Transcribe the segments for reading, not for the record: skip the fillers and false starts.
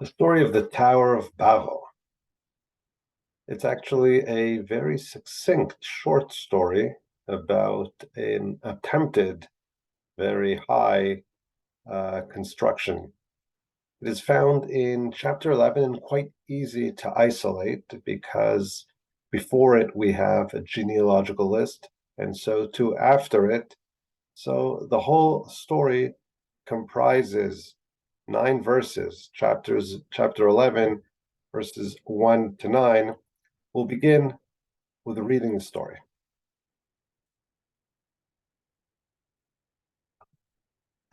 The story of the Tower of Babel. It's actually a very succinct short story about an attempted very high construction. It is found in chapter 11 and quite easy to isolate because before it we have a genealogical list, and so too after it. So the whole story comprises 9 verses. Chapter 11, verses 1 to 9. We'll begin with reading the story.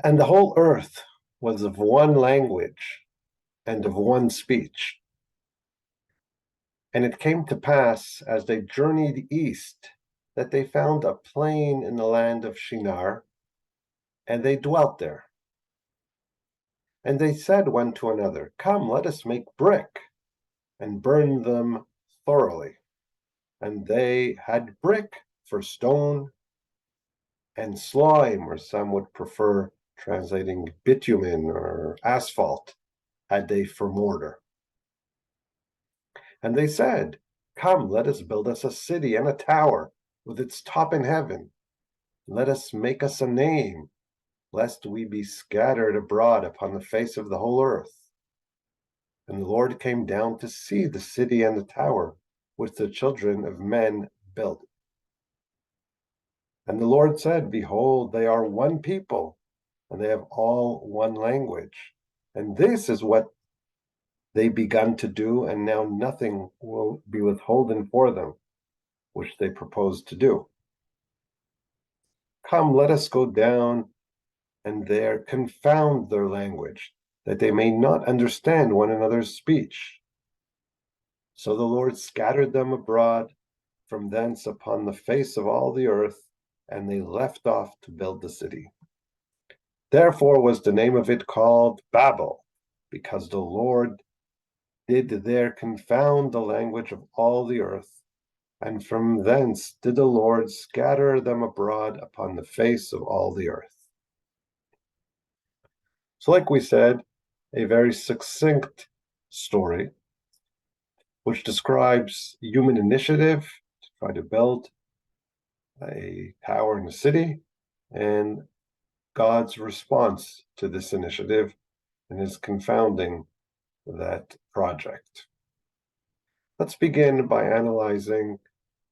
And the whole earth was of one language and of one speech. And it came to pass, as they journeyed east, that they found a plain in the land of Shinar, and they dwelt there. And they said one to another, "Come, let us make brick, and burn them thoroughly." And they had brick for stone, and slime, or some would prefer translating bitumen or asphalt, had they for mortar. And they said, "Come, let us build us a city and a tower with its top in heaven. Let us make us a name, lest we be scattered abroad upon the face of the whole earth." And the Lord came down to see the city and the tower which the children of men built. And the Lord said, "Behold, they are one people, and they have all one language. And this is what they begun to do, and now nothing will be withholden for them, which they propose to do. Come, let us go down and there confound their language, that they may not understand one another's speech." So the Lord scattered them abroad from thence upon the face of all the earth, and they left off to build the city. Therefore was the name of it called Babel, because the Lord did there confound the language of all the earth, and from thence did the Lord scatter them abroad upon the face of all the earth. So, like we said, a very succinct story which describes human initiative to try to build a tower in a city and God's response to this initiative and his confounding that project. Let's begin by analyzing,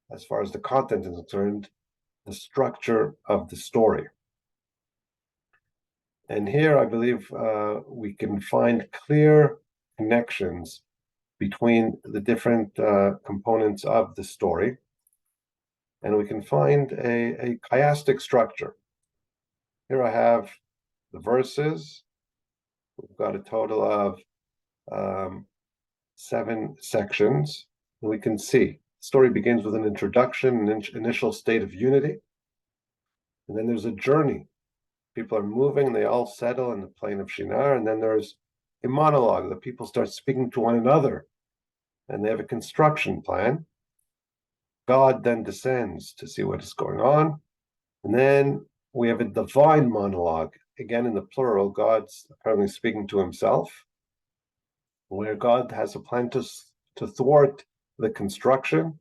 as far as the content is concerned, the structure of the story. And here I believe we can find clear connections between the different components of the story. And we can find a chiastic structure. Here I have the verses. We've got a total of 7 sections. And we can see the story begins with an introduction, an initial state of unity. And then there's a journey. People are moving, they all settle in the plain of Shinar. And then there's a monologue. The people start speaking to one another, and they have a construction plan. God then descends to see what is going on. And then we have a divine monologue. Again, in the plural, God's apparently speaking to himself, where God has a plan to thwart the construction.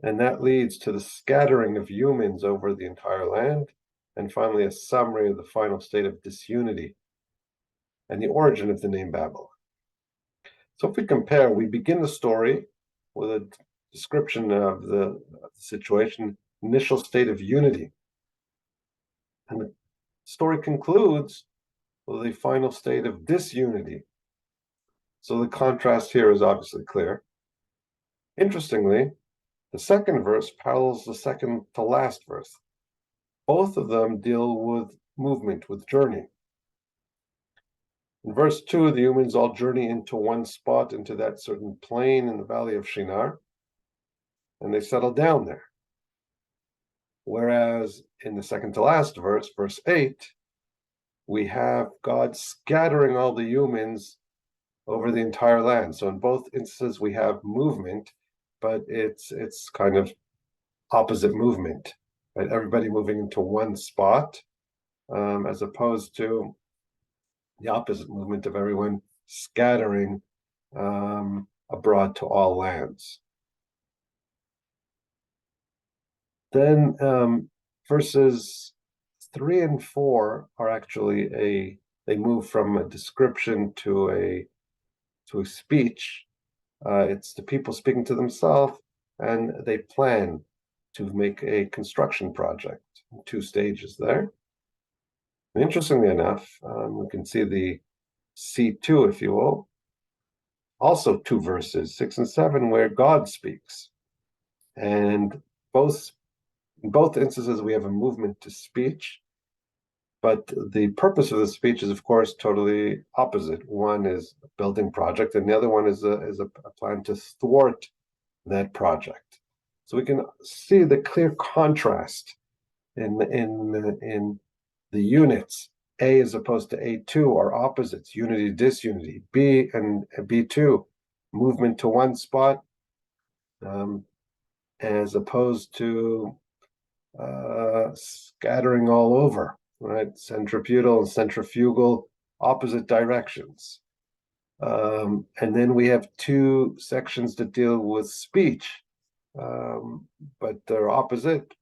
And that leads to the scattering of humans over the entire land. And finally, a summary of the final state of disunity and the origin of the name Babel. So if we compare, we begin the story with a description of the situation, initial state of unity. And the story concludes with a final state of disunity. So the contrast here is obviously clear. Interestingly, the second verse parallels the second to last verse. Both of them deal with movement, with journey. In verse 2, the humans all journey into one spot, into that certain plain in the valley of Shinar, and they settle down there. Whereas in the second to last verse, verse 8, we have God scattering all the humans over the entire land. So in both instances, we have movement, but it's kind of opposite movement, right? Everybody moving into one spot, as opposed to the opposite movement of everyone scattering abroad to all lands. Then verses 3 and 4 are actually they move from a description to a speech. It's the people speaking to themselves, and they plan to make a construction project. 2 stages there. And interestingly enough, we can see the C2, if you will, also 2 verses, 6 and 7, where God speaks. And in both instances, we have a movement to speech, but the purpose of the speech is, of course, totally opposite. One is a building project, and the other one is a plan to thwart that project. So we can see the clear contrast in the units. A as opposed to A2 are opposites, unity, disunity. B and B2, movement to one spot, as opposed to scattering all over, right? Centripetal and centrifugal, opposite directions. And then we have 2 sections that deal with speech, but they're opposite.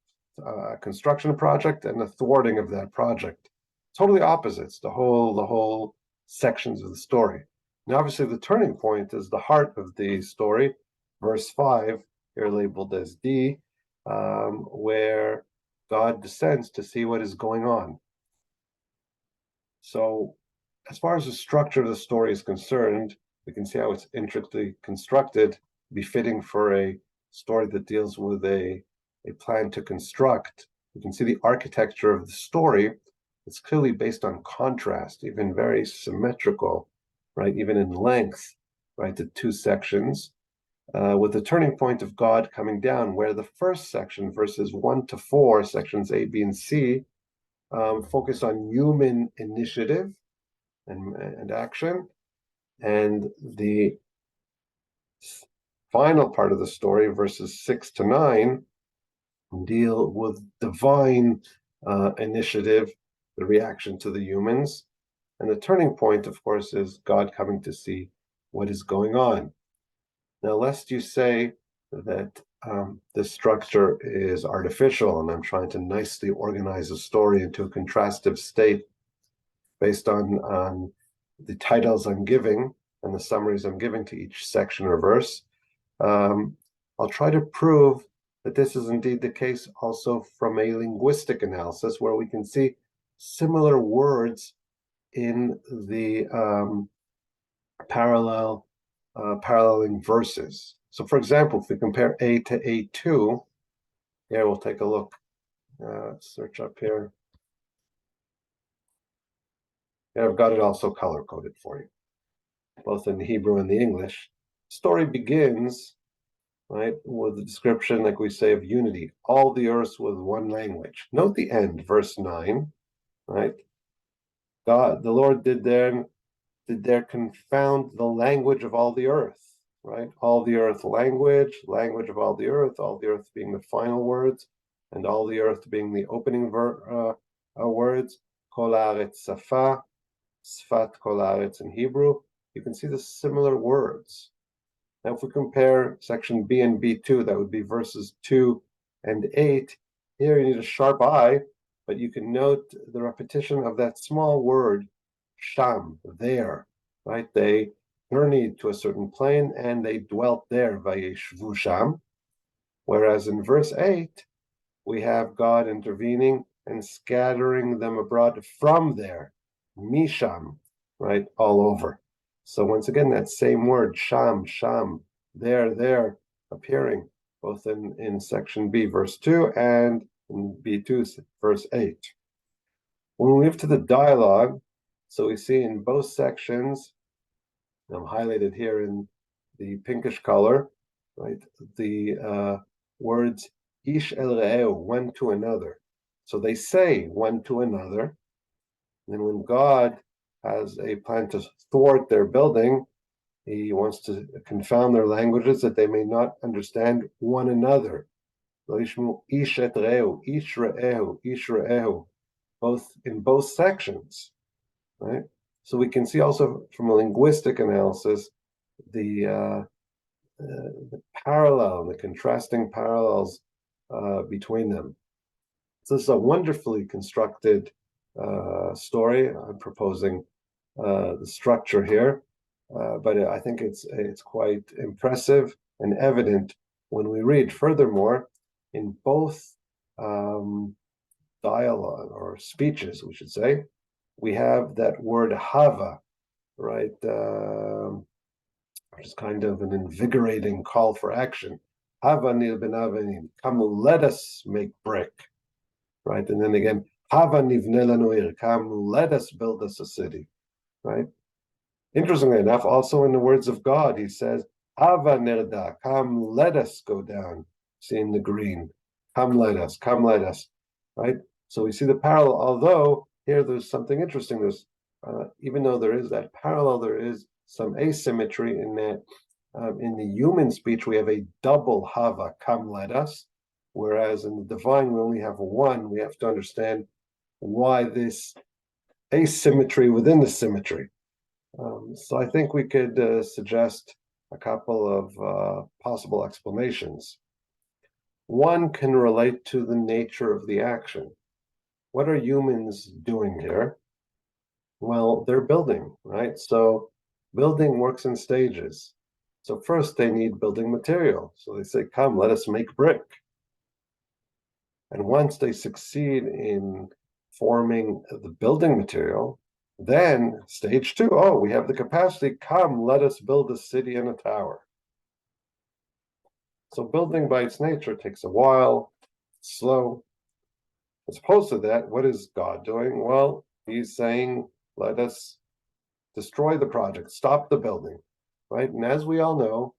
A construction project and the thwarting of that project. Totally opposites, the whole sections of the story. Now, obviously, the turning point is the heart of the story, verse 5, here labeled as D, where God descends to see what is going on. So, as far as the structure of the story is concerned, we can see how it's intricately constructed, befitting for a story that deals with a plan to construct. You can see the architecture of the story. It's clearly based on contrast, even very symmetrical, right? Even in length, right? The 2 sections, with the turning point of God coming down, where the first section, verses 1 to 4, sections A, B, and C, focus on human initiative and action, and the final part of the story, verses 6 to 9, deal with divine initiative, the reaction to the humans. And the turning point, of course, is God coming to see what is going on. Now, lest you say that this structure is artificial and I'm trying to nicely organize a story into a contrastive state based on the titles I'm giving and the summaries I'm giving to each section or verse, I'll try to prove that this is indeed the case also from a linguistic analysis, where we can see similar words in the paralleling verses. So, for example, if we compare A to A2, here we'll take a look, search up here. And I've got it also color-coded for you, both in the Hebrew and the English. Story begins, right, with a description, like we say, of unity. All the earth with one language. Note the end, verse 9, right? God, the Lord did there confound the language of all the earth, right? All the earth language of all the earth being the final words, and all the earth being the opening words. Kol haaretz safa, sfat kol haaretz in Hebrew. You can see the similar words. Now, if we compare section B and B2, that would be verses 2 and 8. Here you need a sharp eye, but you can note the repetition of that small word, sham, there, right? They journeyed to a certain plain and they dwelt there, vayeshvu sham. Whereas in verse 8, we have God intervening and scattering them abroad from there, misham, right, all over. So once again, that same word, sham, there, appearing both in section B, verse 2, and in B2, verse 8. When we move to the dialogue, so we see in both sections, I'm highlighted here in the pinkish color, right, the words ish el re'eu, one to another. So they say one to another. And when God has a plan to thwart their building, he wants to confound their languages that they may not understand one another. Ish et re'eu, ish re'ehu, both in both sections, right? So we can see also from a linguistic analysis the parallel, the contrasting parallels between them. So this is a wonderfully constructed story. I'm proposing the structure here, but I think it's quite impressive and evident when we read. Furthermore, in both dialogue or speeches, we should say, we have that word hava, right? Which is kind of an invigorating call for action. Hava nir ben avenim, come let us make brick, right? And then again, hava nivne lanu ir, come let us build us a city, right? Interestingly enough, also in the words of God, he says, hava nirda, come let us go down, seeing the green, come let us, right? So we see the parallel, although here there's something interesting. There's even though there is that parallel, there is some asymmetry in that in the human speech we have a double hava, come let us, whereas in the divine we only have one. We have to understand why this asymmetry within the symmetry. So I think we could suggest a couple of possible explanations. One can relate to the nature of the action. What are humans doing here? Well, they're building, right? So building works in stages. So first they need building material. So they say, come, let us make brick. And once they succeed in forming the building material, then stage two, oh, we have the capacity, come, let us build a city and a tower. So building by its nature takes a while, slow. As opposed to that, what is God doing? Well, he's saying, let us destroy the project, stop the building, right? And as we all know,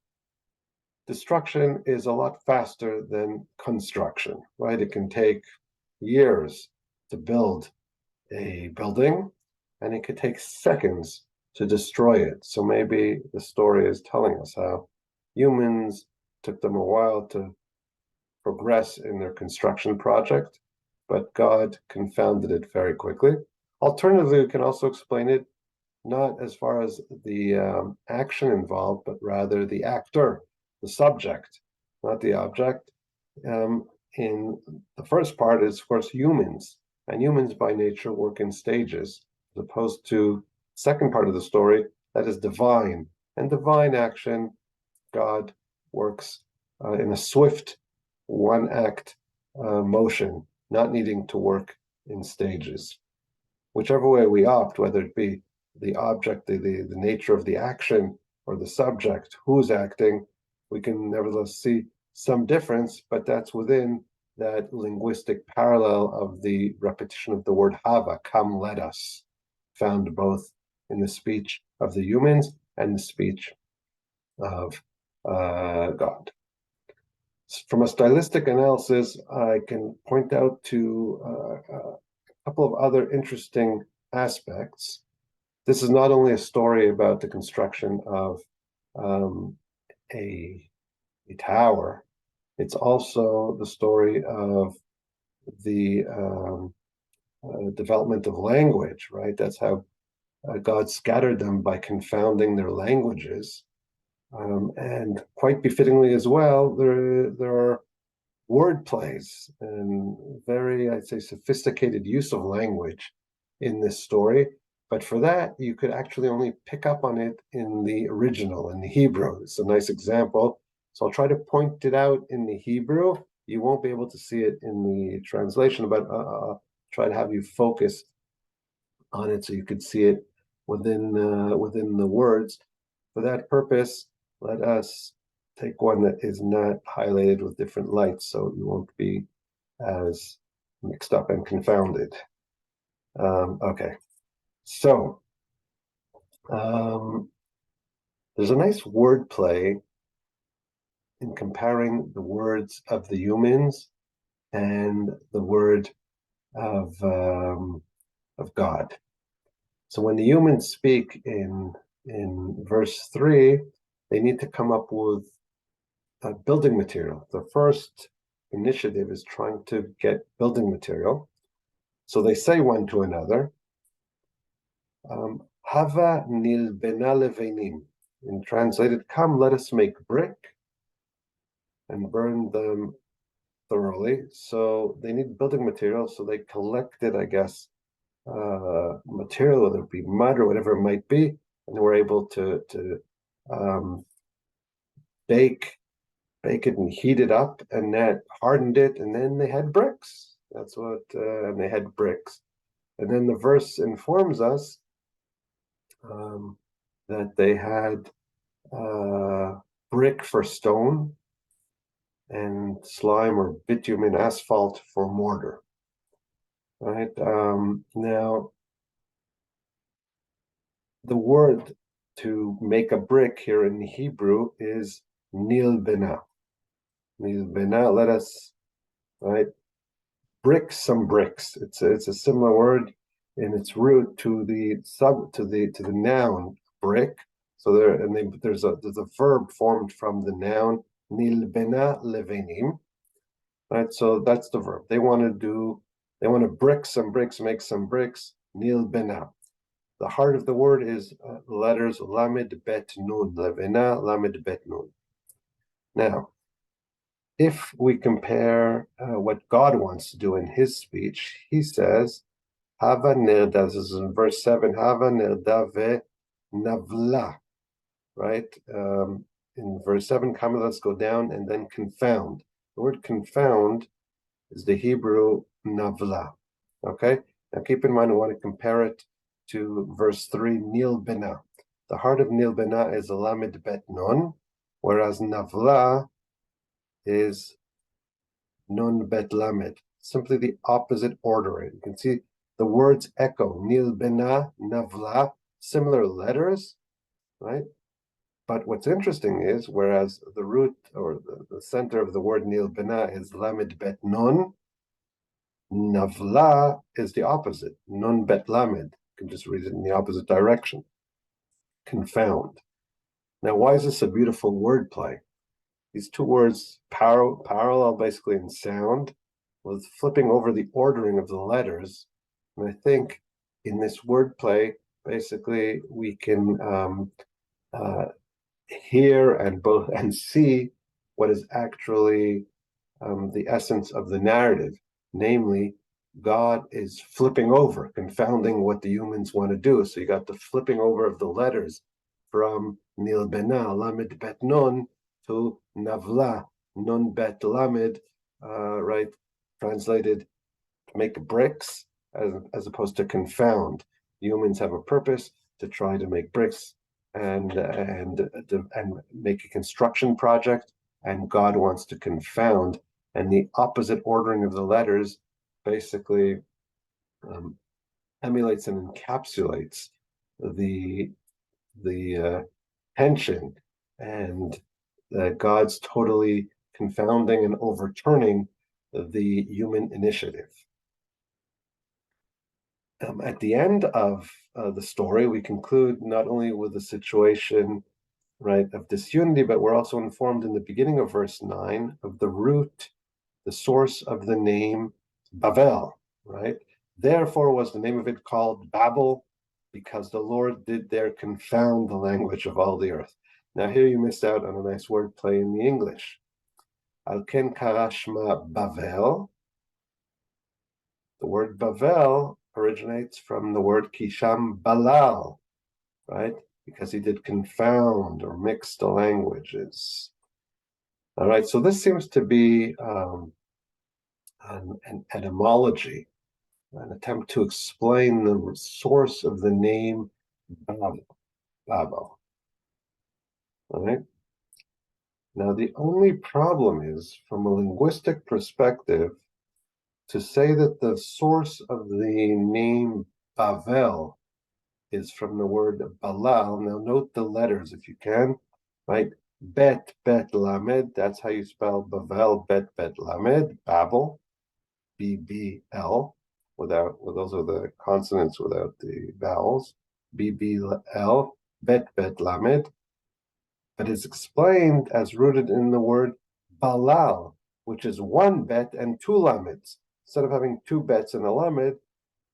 destruction is a lot faster than construction, right? It can take years to build a building, and it could take seconds to destroy it. So maybe the story is telling us how humans took them a while to progress in their construction project, but God confounded it very quickly. Alternatively, we can also explain it not as far as the action involved, but rather the actor, the subject, not the object. In the first part is, of course, humans, and humans by nature work in stages, as opposed to the second part of the story, that is divine. And divine action, God works in a swift one-act motion, not needing to work in stages. Whichever way we opt, whether it be the object, the nature of the action, or the subject, who's acting, we can nevertheless see some difference, but that's within that linguistic parallel of the repetition of the word hava, come let us, found both in the speech of the humans and the speech of God. From a stylistic analysis, I can point out to a couple of other interesting aspects. This is not only a story about the construction of a tower, it's also the story of the development of language, right? That's how God scattered them by confounding their languages. And quite befittingly as well, there are word plays and very, I'd say, sophisticated use of language in this story. But for that, you could actually only pick up on it in the original, in the Hebrew. It's a nice example. So I'll try to point it out in the Hebrew. You won't be able to see it in the translation, but I'll try to have you focus on it so you could see it within the words. For that purpose, let us take one that is not highlighted with different lights so you won't be as mixed up and confounded. Okay, so there's a nice word play in comparing the words of the humans and the word of God. So when the humans speak in verse 3, they need to come up with building material. The first initiative is trying to get building material. So they say one to another, Hava nilbena levenim. And translated, come, let us make brick and burn them thoroughly. So they need building materials, so they collected, I guess, material, whether it be mud or whatever it might be, and they were able to um, bake it and heat it up, and that hardened it, and then they had bricks. That's what, and they had bricks. And then the verse informs us that they had brick for stone and slime or bitumen asphalt for mortar. Right? Now, the word to make a brick here in Hebrew is nilbena. Nilbena, let us, right, brick some bricks. It's a similar word in its root to the noun brick. So there's a verb formed from the noun nilbena levenim. Right, so that's the verb. They want to brick some bricks, make some bricks. Nilbena. The heart of the word is letters lamed bet nun. Levena lamed bet nun. Now, if we compare what God wants to do in his speech, he says, Hava nerda, this is in verse 7, Hava nerda ve navla, right? In verse 7, come, let's go down, and then confound. The word confound is the Hebrew navla, okay? Now keep in mind, I want to compare it to verse 3, nil bena. The heart of nil bena is lamed bet nun, whereas navla is nun bet lamed, simply the opposite ordering. You can see the words echo, nil bena, navla, similar letters, right? But what's interesting is, whereas the root or the center of the word nil bena is lamed bet nun, navla is the opposite, nun bet lamed. You can just read it in the opposite direction. Confound. Now, why is this a beautiful word play? These two words parallel basically in sound, with flipping over the ordering of the letters. And I think in this wordplay, basically we can hear and see what is actually the essence of the narrative, namely, God is flipping over, confounding what the humans want to do. So you got the flipping over of the letters from Nil Bena, Lamed Bet Nun, to Navla, Nun Bet Lamed, right? Translated to make bricks as opposed to confound. Humans have a purpose to try to make bricks and make a construction project, and God wants to confound. And the opposite ordering of the letters basically emulates and encapsulates the tension and God's totally confounding and overturning the human initiative. At the end of the story, we conclude not only with the situation, right, of disunity, but we're also informed in the beginning of verse 9 of the root, the source of the name Babel, right? Therefore was the name of it called Babel, because the Lord did there confound the language of all the earth. Now here you missed out on a nice wordplay in the English. Al ken karashma Bavel. The word Bavel originates from the word Kisham Balal, right? Because he did confound or mix the languages. All right, so this seems to be an etymology, an attempt to explain the source of the name Babel. All right. Now, the only problem is, from a linguistic perspective, to say that the source of the name Bavel is from the word Balal. Now, note the letters if you can, right? Bet, Bet, Lamed, that's how you spell Bavel, Bet, Bet, Lamed, Babel, BBL, those are the consonants without the vowels, BBL, Bet, Bet, Lamed, but it's explained as rooted in the word Balal, which is one bet and two lameds. Instead of having two bets and a lamed,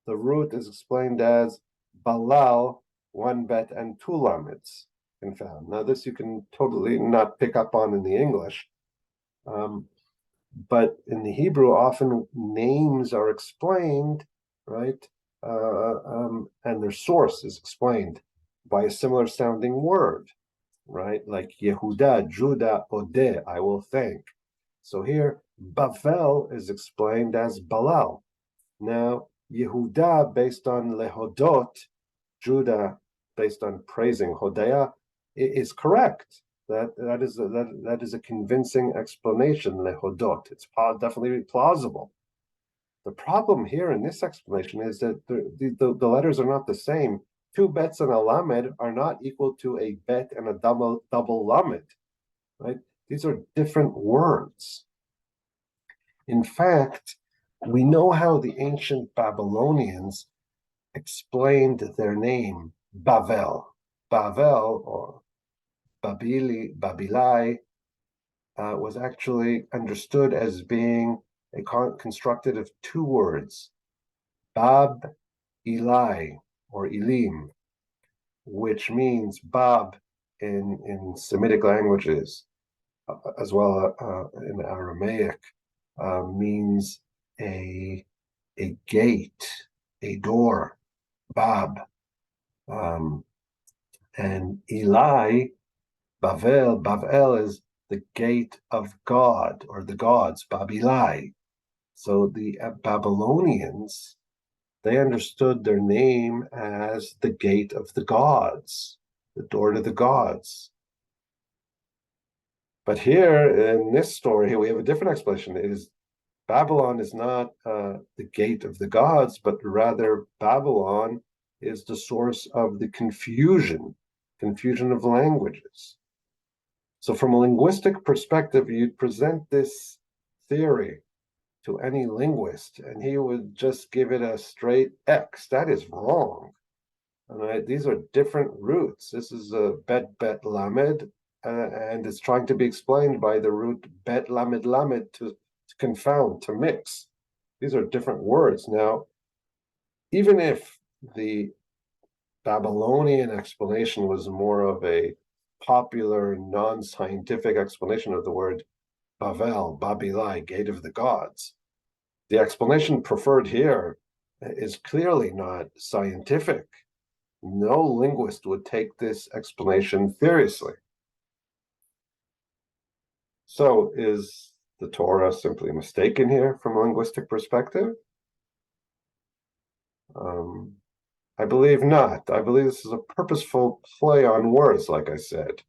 the root is explained as Balal, one bet and two lameds confound. Now, this you can totally not pick up on in the English, but in the Hebrew, often names are explained, right? And their source is explained by a similar sounding word, right? Like Yehuda, Judah, Odeh, I will thank. So here, Bavel is explained as Balal. Now, Yehuda, based on Lehodot, Judah, based on praising Hodea, is correct. That is a convincing explanation, Lehodot. It's definitely plausible. The problem here in this explanation is that the letters are not the same. Two bets and a lamed are not equal to a bet and a double lamed, right? These are different words. In fact, we know how the ancient Babylonians explained their name, Bavel. Bavel, or Babilai, was actually understood as being constructed of two words, Bab Eli, or Elim, which means Bab in Semitic languages, as well in Aramaic, means a gate, a door, Bab. And Eli, Bavel is the gate of God, or the gods, Babilai. So the Babylonians, they understood their name as the gate of the gods, the door to the gods. But here in this story, we have a different explanation. It is Babylon is not the gate of the gods, but rather Babylon is the source of the confusion of languages. So from a linguistic perspective, you'd present this theory to any linguist, and he would just give it a straight X. That is wrong. All right, these are different roots. This is a bet lamed, and it's trying to be explained by the root bet lamed to confound, to mix. These are different words. Now, even if the Babylonian explanation was more of a popular, non-scientific explanation of the word Bavel, Babilai, gate of the gods, the explanation preferred here is clearly not scientific. No linguist would take this explanation seriously. So is the Torah simply mistaken here from a linguistic perspective? I believe not. I believe this is a purposeful play on words, like I said.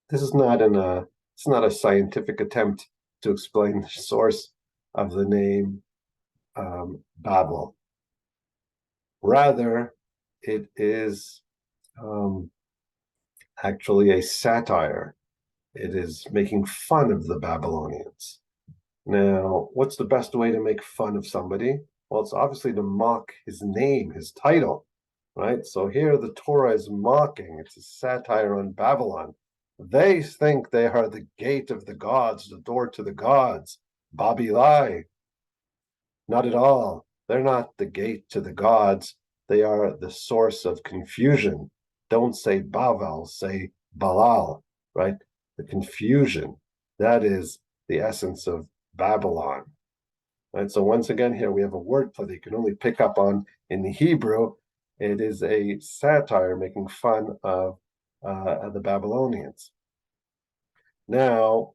This is not it's not a scientific attempt to explain the source of the name Babel. Rather, it is actually a satire. It is making fun of the Babylonians. Now, what's the best way to make fun of somebody? Well, it's obviously to mock his name, his title, right? So here the Torah is mocking. It's a satire on Babylon. They think they are the gate of the gods, the door to the gods. Babilai. Not at all. They're not the gate to the gods. They are the source of confusion. Don't say Bavel, say Balal, right? The confusion. That is the essence of Babylon. Right? So once again, here we have a wordplay that you can only pick up on in the Hebrew. It is a satire making fun of the Babylonians. Now,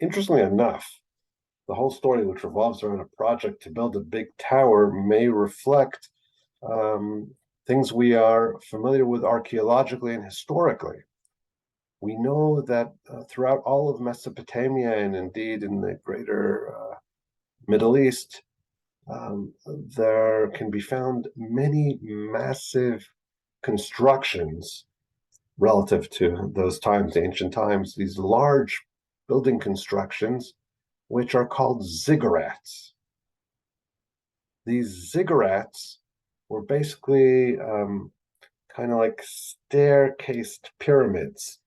interestingly enough, the whole story, which revolves around a project to build a big tower, may reflect things we are familiar with archaeologically and historically. We know that throughout all of Mesopotamia, and indeed in the greater Middle East, there can be found many massive constructions relative to those times, the ancient times, these large building constructions, which are called ziggurats. These ziggurats were basically kind of like staircased pyramids,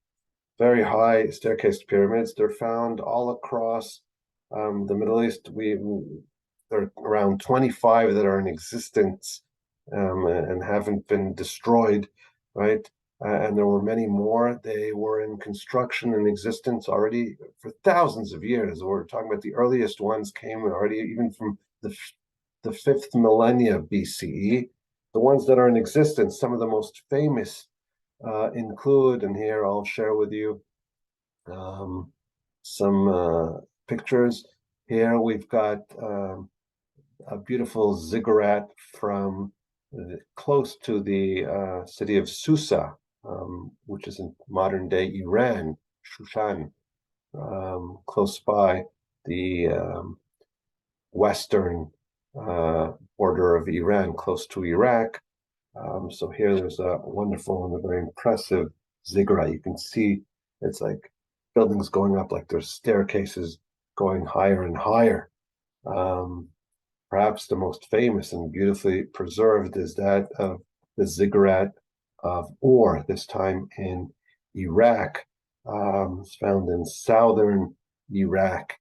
very high staircased pyramids. They're found all across the Middle East. There are around 25 that are in existence and haven't been destroyed, right? And there were many more. They were in construction and existence already for thousands of years. We're talking about the earliest ones came already even from the fifth millennia BCE. The ones that are in existence, some of the most famous include, and here I'll share with you some pictures. Here we've got a beautiful ziggurat from close to the city of Susa, which is in modern day Iran, Shushan, close by the western border of Iran, close to Iraq. So here there's a wonderful and a very impressive ziggurat. You can see it's like buildings going up, like there's staircases going higher and higher. Perhaps the most famous and beautifully preserved is that of the ziggurat of Ur, this time in Iraq. It's found in southern Iraq,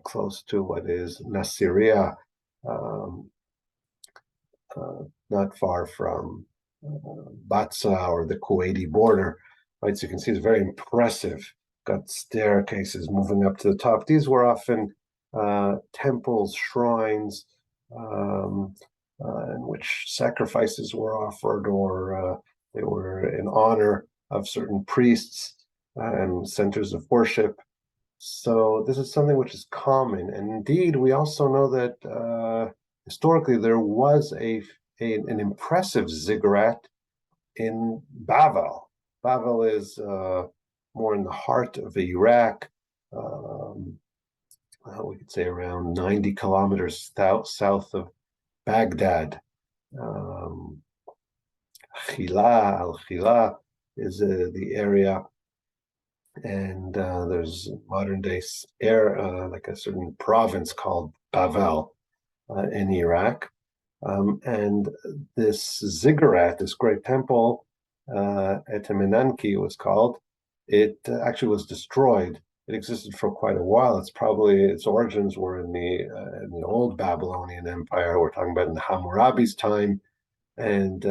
close to what is Nasiriyah, not far from Batsa or the Kuwaiti border. Right, so you can see it's very impressive. Got staircases moving up to the top. These were often temples, shrines, in which sacrifices were offered, or they were in honor of certain priests and centers of worship. So this is something which is common. And indeed, we also know that historically there was an impressive ziggurat in Babel. Babel is more in the heart of Iraq. We could say around 90 kilometers south of Baghdad. Al-Khila is the area, and there's modern day like a certain province called Babel in Iraq. And this ziggurat, this great temple, Etemenanki was called, it actually was destroyed. It existed for quite a while. Its origins were in the old Babylonian Empire. We're talking about in the Hammurabi's time, and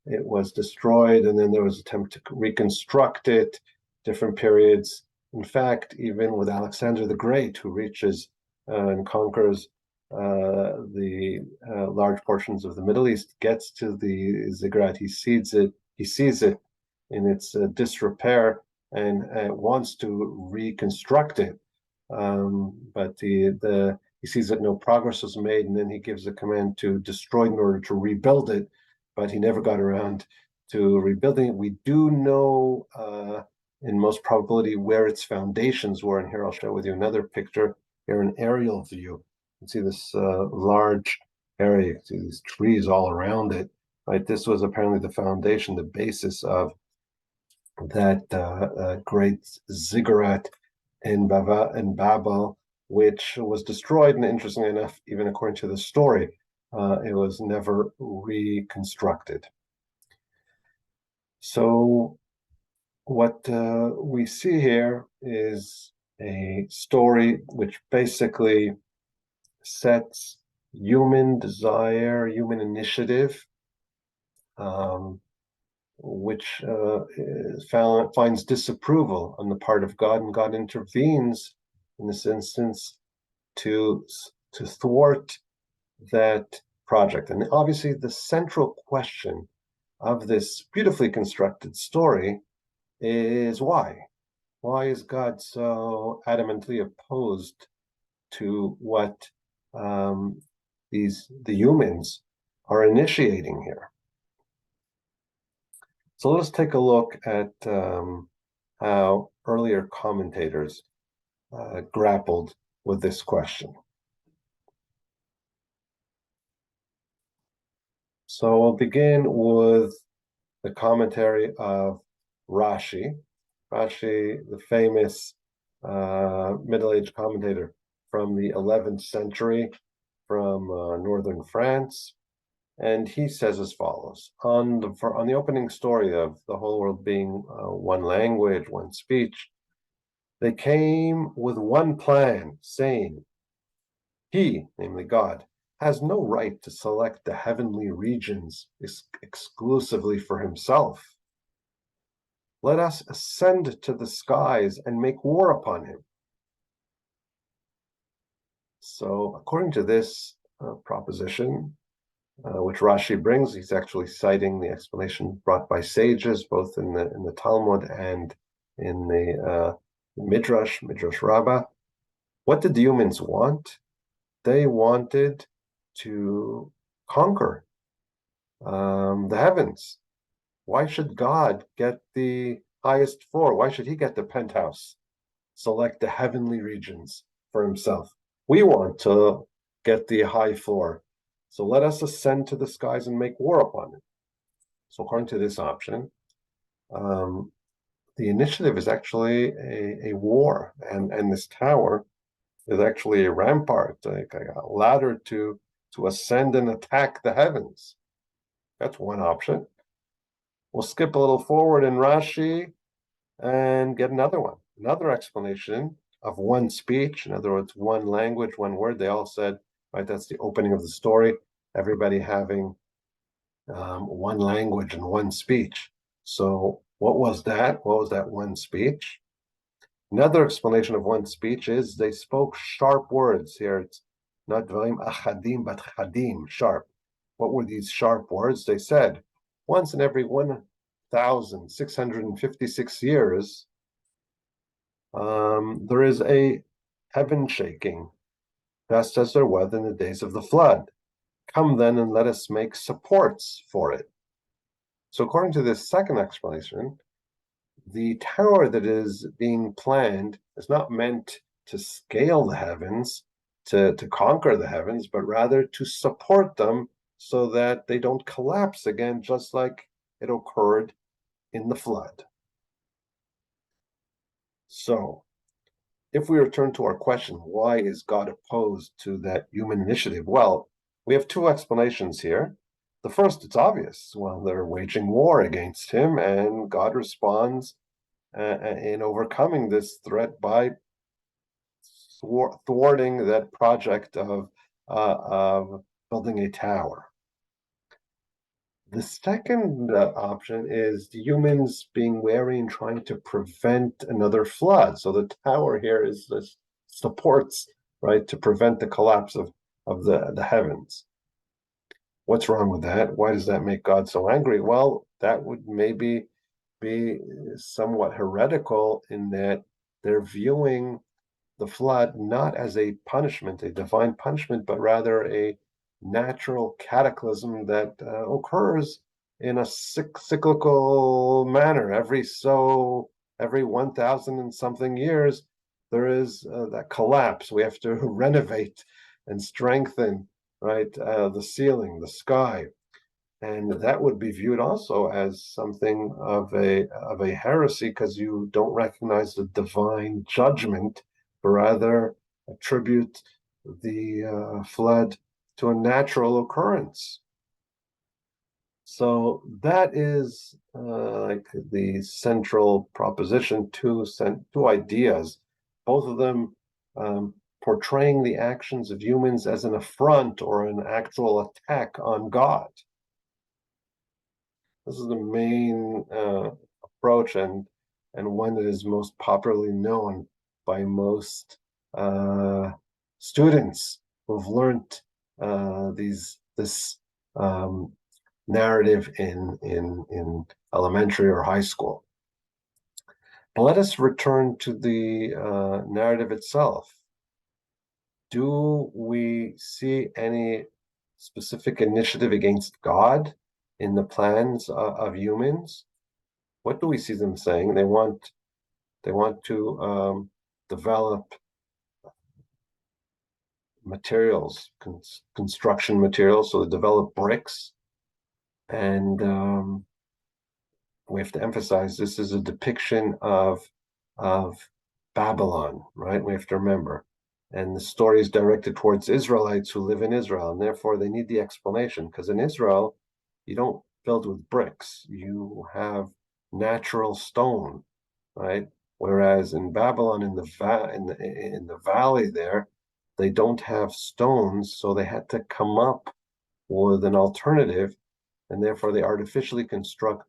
it was destroyed. And then there was an attempt to reconstruct it, different periods. In fact, even with Alexander the Great, who reaches and conquers the large portions of the Middle East, gets to the ziggurat. He sees it in its disrepair and wants to reconstruct it, but he sees that no progress was made, and then he gives a command to destroy it in order to rebuild it, but he never got around to rebuilding it. We do know in most probability where its foundations were, and here I'll share with you another picture, here an aerial view. You can see this large area, you can see these trees all around it, right? This was apparently the foundation, the basis of that great ziggurat in Babel, which was destroyed. And interestingly enough, even according to the story, it was never reconstructed. So what we see here is a story which basically sets human desire, human initiative, which finds disapproval on the part of God, and God intervenes in this instance to thwart that project. And obviously the central question of this beautifully constructed story is why? Why is God so adamantly opposed to what the humans are initiating here? So let's take a look at how earlier commentators grappled with this question. So we'll begin with the commentary of Rashi. Rashi, the famous middle-aged commentator from the 11th century from northern France. And he says as follows: on the opening story of the whole world being one language, one speech, they came with one plan, saying, He, namely God, has no right to select the heavenly regions exclusively for himself. Let us ascend to the skies and make war upon him. So, according to this proposition, which Rashi brings, he's actually citing the explanation brought by sages, both in the Talmud and in the Midrash Rabbah. What did the humans want? They wanted to conquer the heavens. Why should God get the highest floor? Why should he get the penthouse? Select the heavenly regions for himself. We want to get the high floor. So let us ascend to the skies and make war upon it. So according to this option, the initiative is actually a war, and this tower is actually a rampart, like a ladder to ascend and attack the heavens. That's one option. We'll skip a little forward in Rashi and get another explanation of one speech. In other words, one language, one word. They all said, right, that's the opening of the story, everybody having one language and one speech. So what was that? What was that one speech? Another explanation of one speech is they spoke sharp words. Here it's not dvarim achadim, but chadim, sharp. What were these sharp words? They said, once in every 1,656 years, there is a heaven shaking, just as there was in the days of the flood. Come then and let us make supports for it. So according to this second explanation, the tower that is being planned is not meant to scale the heavens, to conquer the heavens, but rather to support them so that they don't collapse again, just like it occurred in the flood. So, if we return to our question, why is God opposed to that human initiative? Well, we have two explanations here. The first, it's obvious. Well, they're waging war against him, and God responds in overcoming this threat by thwarting that project of building a tower. The second option is the humans being wary and trying to prevent another flood. So the tower here is this supports, right, to prevent the collapse of the heavens. What's wrong with that? Why does that make God so angry? Well, that would maybe be somewhat heretical in that they're viewing the flood not as a punishment, a divine punishment, but rather a natural cataclysm that occurs in a cyclical manner. Every 1,000 and something years, there is that collapse. We have to renovate and strengthen, right, the ceiling, the sky. And that would be viewed also as something of a heresy, because you don't recognize the divine judgment, but rather attribute the flood to a natural occurrence. So that is like the central proposition, two ideas, both of them portraying the actions of humans as an affront or an actual attack on God. This is the main approach, and one that is most popularly known by most students who've learned this narrative in elementary or high school. But let us return to the narrative itself. Do we see any specific initiative against God in the plans of humans? What do we see them saying? They want to develop materials, construction materials. So they develop bricks, and we have to emphasize this is a depiction of Babylon, right? We have to remember. And the story is directed towards Israelites who live in Israel, and therefore they need the explanation, because in Israel, you don't build with bricks. You have natural stone, right? Whereas in Babylon, in the valley there, they don't have stones, so they had to come up with an alternative, and therefore they artificially construct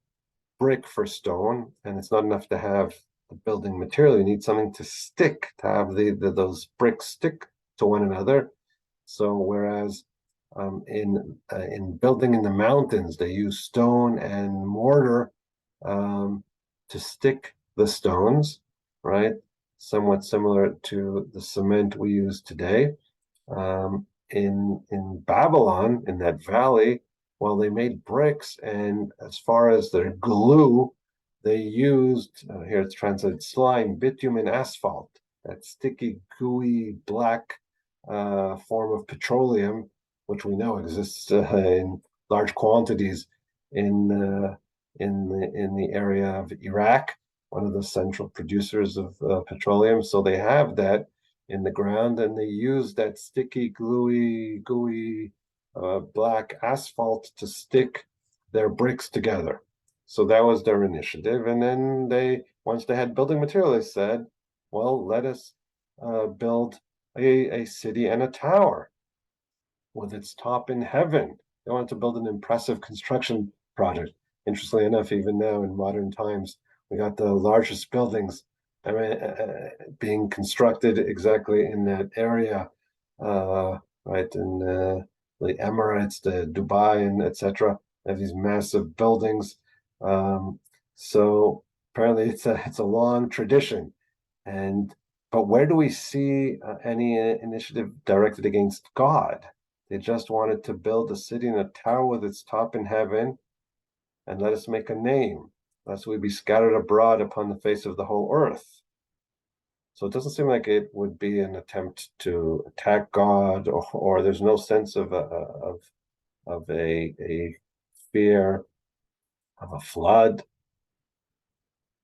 brick for stone, and it's not enough to have the building material. You need something to stick, to have those bricks stick to one another. So whereas in building in the mountains, they use stone and mortar to stick the stones, right? Somewhat similar to the cement we use today. In Babylon, in that valley, well, they made bricks, and as far as their glue, they used here it's translated slime, bitumen, asphalt, that sticky, gooey, black form of petroleum, which we know exists in large quantities in in the area of Iraq, one of the central producers of petroleum. So they have that in the ground, and they use that sticky, gluey, gooey black asphalt to stick their bricks together. So that was their initiative. And then once they had building material, they said, well, let us build a city and a tower with its top in heaven. They wanted to build an impressive construction project. Interestingly enough, even now in modern times, we got the largest buildings being constructed exactly in that area, right in the Emirates, the Dubai, and etc. They have these massive buildings. So apparently, it's a long tradition, and but where do we see any initiative directed against God? They just wanted to build a city and a tower with its top in heaven, and let us make a name, lest we be scattered abroad upon the face of the whole earth. So it doesn't seem like it would be an attempt to attack God, or there's no sense of a fear of a flood.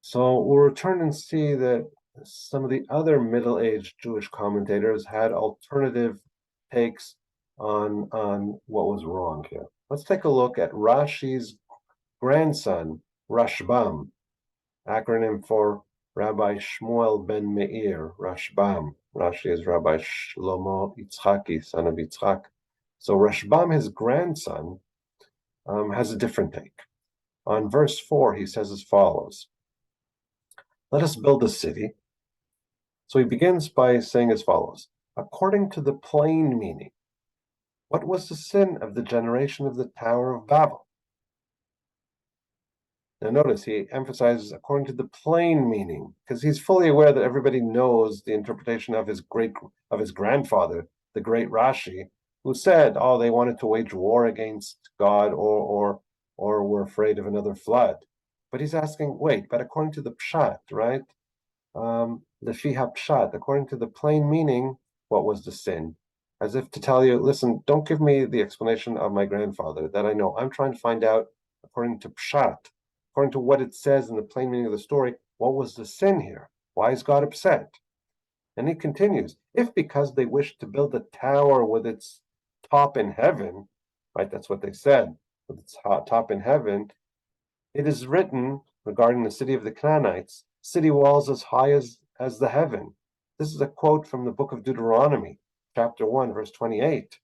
So we'll return and see that some of the other middle-aged Jewish commentators had alternative takes on what was wrong here. Let's take a look at Rashi's grandson, Rashbam, acronym for Rabbi Shmuel ben Meir, Rashbam. Rashi is Rabbi Shlomo Yitzchaki, son of Yitzchak. So Rashbam, his grandson, has a different take. On verse 4, he says as follows: let us build a city. So he begins by saying as follows: according to the plain meaning, what was the sin of the generation of the Tower of Babel? Now notice he emphasizes according to the plain meaning, because he's fully aware that everybody knows the interpretation of his grandfather, the great Rashi, who said, oh, they wanted to wage war against God, or were afraid of another flood. But he's asking, wait, but according to the pshat, right? The fiha pshat, according to the plain meaning, what was the sin? As if to tell you, listen, don't give me the explanation of my grandfather that I know. I'm trying to find out, according to pshat, according to what it says in the plain meaning of the story, what was the sin here? Why is God upset? And he continues, if because they wished to build a tower with its top in heaven, right, that's what they said, with its top in heaven, it is written regarding the city of the Canaanites, city walls as high as the heaven. This is a quote from the book of Deuteronomy, chapter 1, verse 28,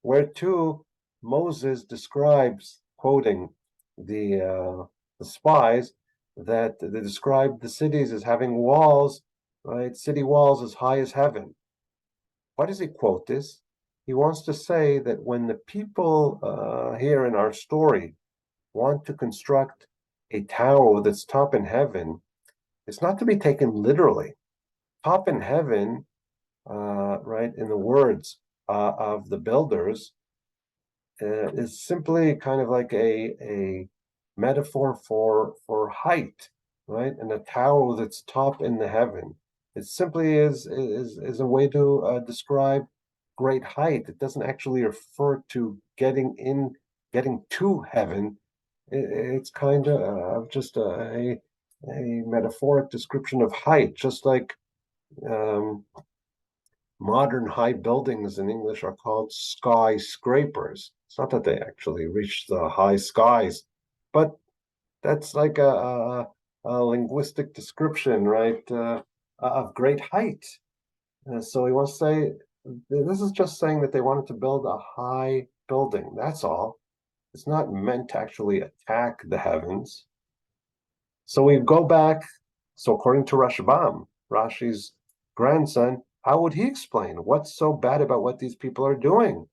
where too Moses describes, quoting the spies, that they describe the cities as having walls, right, city walls as high as heaven. Why does he quote this? He wants to say that when the people here in our story want to construct a tower with its top in heaven, it's not to be taken literally. Top in heaven, right, in the words of the builders, is simply kind of like a metaphor for height, right? And a tower with its top in the heaven. It simply is a way to describe great height. It doesn't actually refer to getting to heaven. It's kind of just a metaphoric description of height, just like modern high buildings in English are called skyscrapers. It's not that they actually reach the high skies, but that's like a linguistic description, right, of great height. So he wants to say This is just saying that they wanted to build a high building. That's all. It's not meant to actually attack the heavens. So we go back. So according to Rashbam, Rashi's grandson, how would he explain what's so bad about what these people are doing?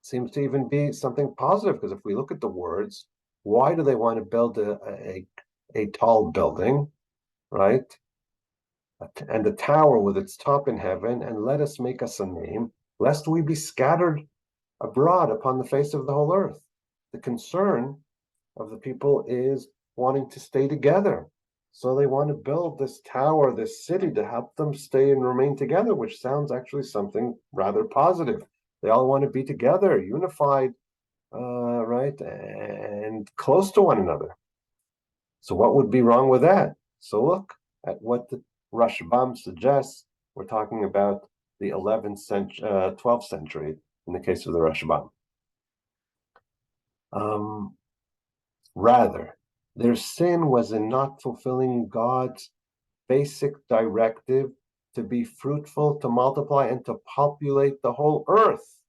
Seems to even be something positive, because if we look at the words, why do they want to build a tall building, right? And a tower with its top in heaven, and let us make us a name, lest we be scattered abroad upon the face of the whole earth. The concern of the people is wanting to stay together. So they want to build this tower, this city, to help them stay and remain together, which sounds actually something rather positive. They all want to be together, unified, right, and close to one another. So what would be wrong with that? So look at what the Rashbam suggests. We're talking about the 11th century, 12th century in the case of the Rashbam. Rather, their sin was in not fulfilling God's basic directive to be fruitful, to multiply, and to populate the whole earth.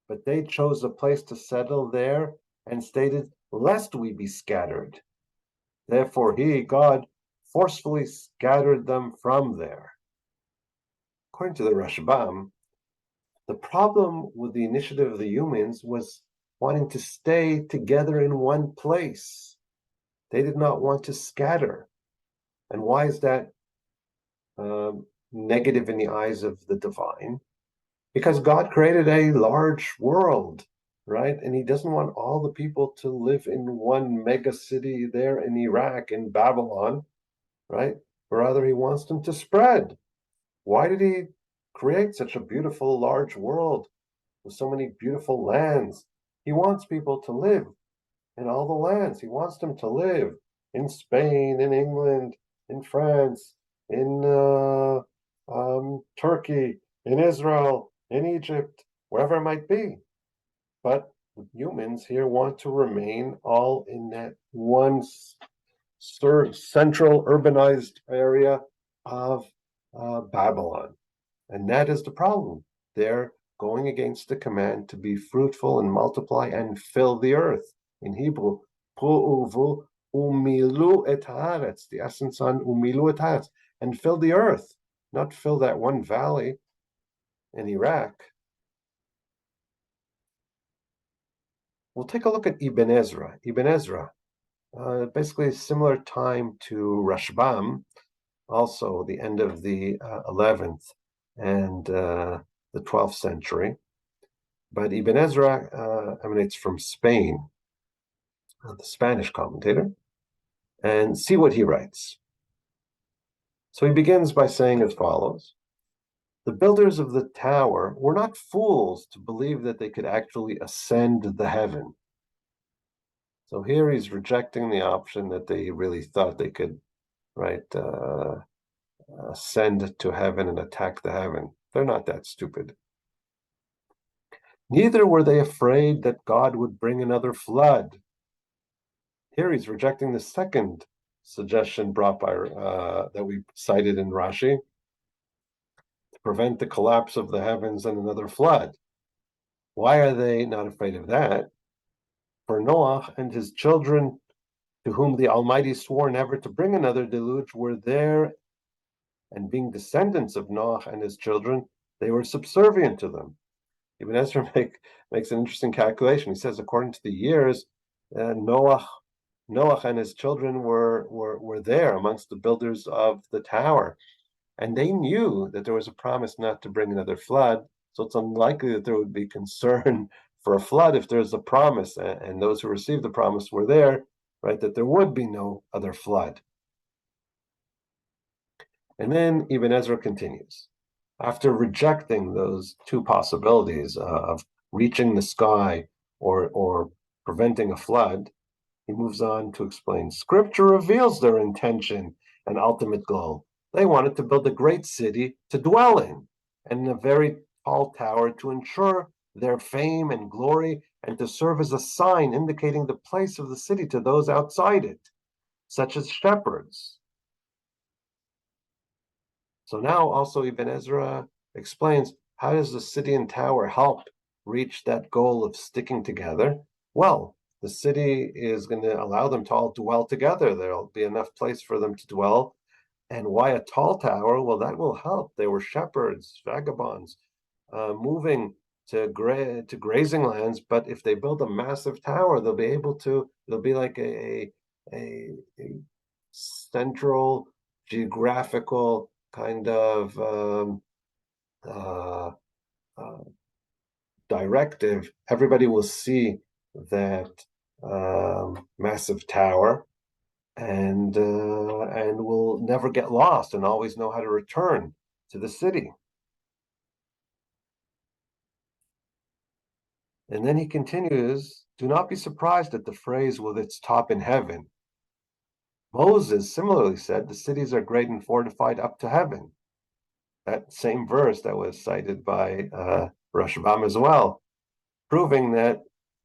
But they chose a place to settle there and stated, lest we be scattered. Therefore, God, forcefully scattered them from there. According to the Rashbam, the problem with the initiative of the humans was wanting to stay together in one place. They did not want to scatter. And why is that negative in the eyes of the divine? Because God created a large world, right? And he doesn't want all the people to live in one mega city there in Iraq, in Babylon, right? But rather he wants them to spread. Why did he create such a beautiful large world with so many beautiful lands? He wants people to live in all the lands. He wants them to live in Spain, in England, in France, in Turkey, in Israel, in Egypt, wherever it might be. But humans here want to remain all in that one central urbanized area of Babylon. And that is the problem. They're going against the command to be fruitful and multiply and fill the earth. In Hebrew, pu'uvu umilu et haaretz, the essence on umilu et haaretz, and fill the earth, not fill that one valley in Iraq. We'll take a look at Ibn Ezra. Ibn Ezra, basically a similar time to Rashbam, also the end of the 11th and the 12th century. But Ibn Ezra emanates from Spain, the Spanish commentator, and see what he writes. So he begins by saying as follows: the builders of the tower were not fools to believe that they could actually ascend the heaven. So here he's rejecting the option that they really thought they could, right, ascend to heaven and attack the heaven. They're not that stupid. Neither were they afraid that God would bring another flood. Here he's rejecting the second suggestion brought by that we cited in Rashi, to prevent the collapse of the heavens and another flood. Why are they not afraid of that? For Noah and his children, to whom the Almighty swore never to bring another deluge, were there, and being descendants of Noah and his children, they were subservient to them. Ibn Ezra makes an interesting calculation. He says, according to the years, Noah and his children were there amongst the builders of the tower, and they knew that there was a promise not to bring another flood. So it's unlikely that there would be concern for a flood if there's a promise, and those who received the promise were there, right? That there would be no other flood. And then Ibn Ezra continues. After rejecting those two possibilities of reaching the sky or preventing a flood, he moves on to explain, Scripture reveals their intention and ultimate goal. They wanted to build a great city to dwell in, and a very tall tower to ensure their fame and glory, and to serve as a sign indicating the place of the city to those outside it, such as shepherds. So now also Ibn Ezra explains, how does the city and tower help reach that goal of sticking together? Well, the city is going to allow them to all dwell together. There'll be enough place for them to dwell. And why a tall tower? Well, that will help. They were shepherds, vagabonds, moving to grazing lands. But if they build a massive tower, they'll be able to. It'll be like a central geographical kind of uh, uh, directive. Everybody will see that massive tower, and will never get lost and always know how to return to the city. And then he continues, do not be surprised at the phrase with its top in heaven. Moses similarly said, the cities are great and fortified up to heaven. That same verse that was cited by Rashbam as well, proving that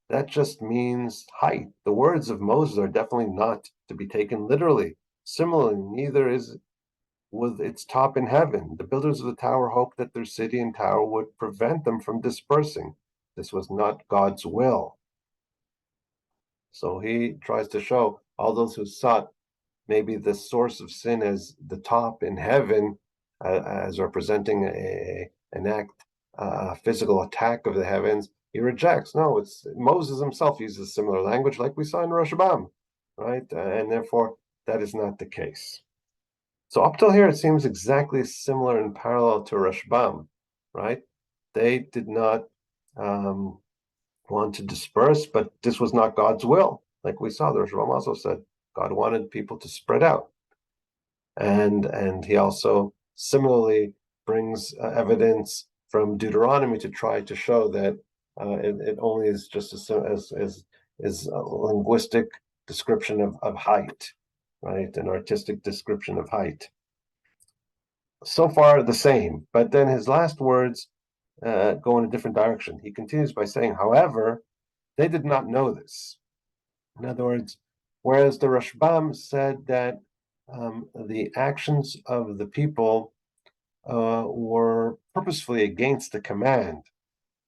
that just means height. The words of Moses are definitely not to be taken literally. Similarly, neither is with its top in heaven. The builders of the tower hoped that their city and tower would prevent them from dispersing. This was not God's will. So he tries to show all those who sought maybe the source of sin as the top in heaven, as representing an act, physical attack of the heavens. He rejects. No, it's Moses himself uses similar language, like we saw in Rashbam, right? And therefore, that is not the case. So up till here, it seems exactly similar and parallel to Rashbam, right? They did not want to disperse, but this was not God's will. Like we saw, the Rashbam also said God wanted people to spread out, and he also similarly brings evidence from Deuteronomy to try to show that it only is just as a linguistic description of height, right? An artistic description of height. So far the same, but then his last words go in a different direction. He continues by saying, however, they did not know this. In other words, whereas the Rashbam said that the actions of the people were purposefully against the command,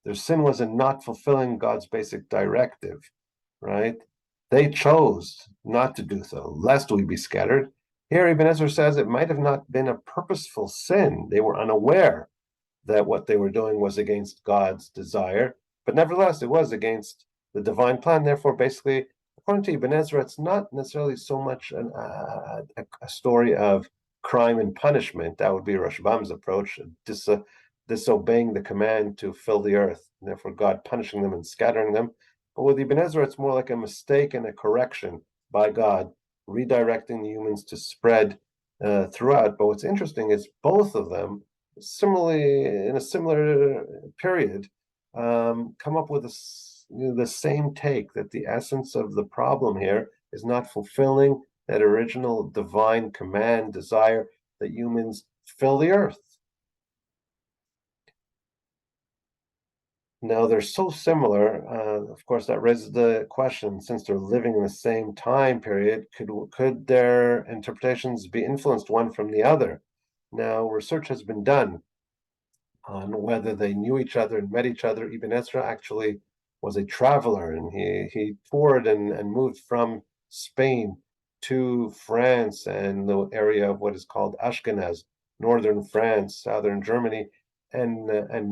their sin was in not fulfilling God's basic directive, right? They chose not to do so, lest we be scattered. Here, Ibn Ezra says it might have not been a purposeful sin. They were unaware that what they were doing was against God's desire, but nevertheless, it was against the divine plan. Therefore, basically, according to Ibn Ezra, it's not necessarily so much a story of crime and punishment. That would be Rashbam's approach, disobeying the command to fill the earth, and therefore God punishing them and scattering them. But with Ibn Ezra, it's more like a mistake and a correction by God, redirecting the humans to spread throughout. But what's interesting is both of them, similarly in a similar period, come up with the same take, that the essence of the problem here is not fulfilling that original divine command, desire that humans fill the earth. Now they're so similar, of course, that raises the question, since they're living in the same time period, could their interpretations be influenced one from the other? Now, research has been done on whether they knew each other and met each other. Ibn Ezra actually was a traveler, and he toured and moved from Spain to France and the area of what is called Ashkenaz, northern France, southern Germany, and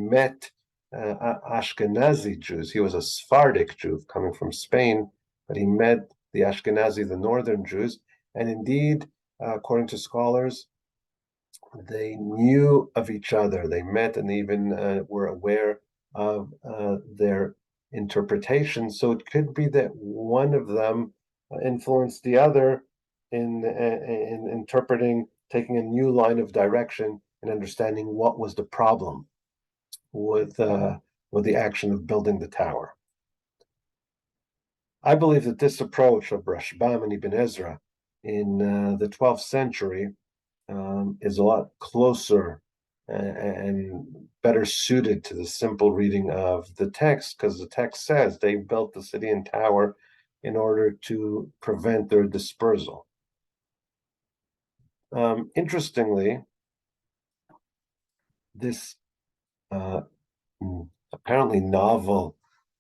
met Ashkenazi Jews. He was a Sephardic Jew coming from Spain, but he met the Ashkenazi, the northern Jews, and indeed, according to scholars, they knew of each other. They met and even were aware of their interpretation. So it could be that one of them influenced the other in interpreting, taking a new line of direction and understanding what was the problem with the action of building the tower. I believe that this approach of Rashbam and Ibn Ezra in the 12th century is a lot closer and better suited to the simple reading of the text, because the text says they built the city and tower in order to prevent their dispersal. Interestingly, this apparently novel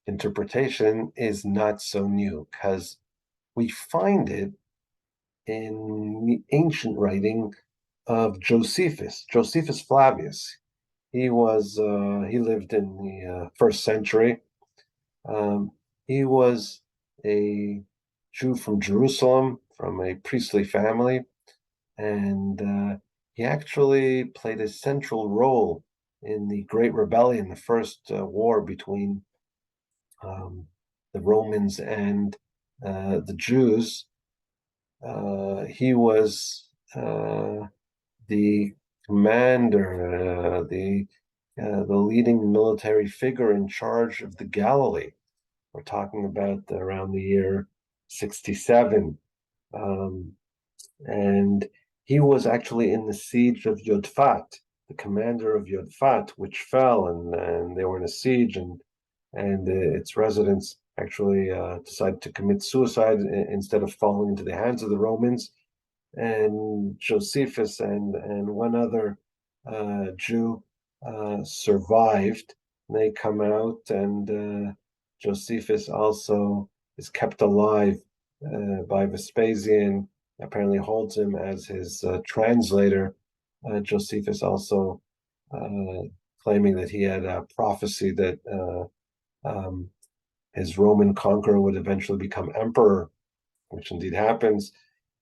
interpretation is not so new, because we find it in the ancient writing of Josephus Flavius. He lived in the first century. Um, he was a Jew from Jerusalem, from a priestly family, and he actually played a central role in the Great Rebellion, the first war between um, the Romans and the Jews. He was the commander, the leading military figure in charge of the Galilee. We're talking about around the year 67. Um, and he was actually in the siege of Yodfat, the commander of Yodfat, which fell, and they were in a siege, and its residents actually decided to commit suicide instead of falling into the hands of the Romans. And Josephus and one other Jew survived. They come out, and Josephus also is kept alive by Vespasian. Apparently, holds him as his translator. Josephus also uh, claiming that he had a prophecy that his Roman conqueror would eventually become emperor, which indeed happens.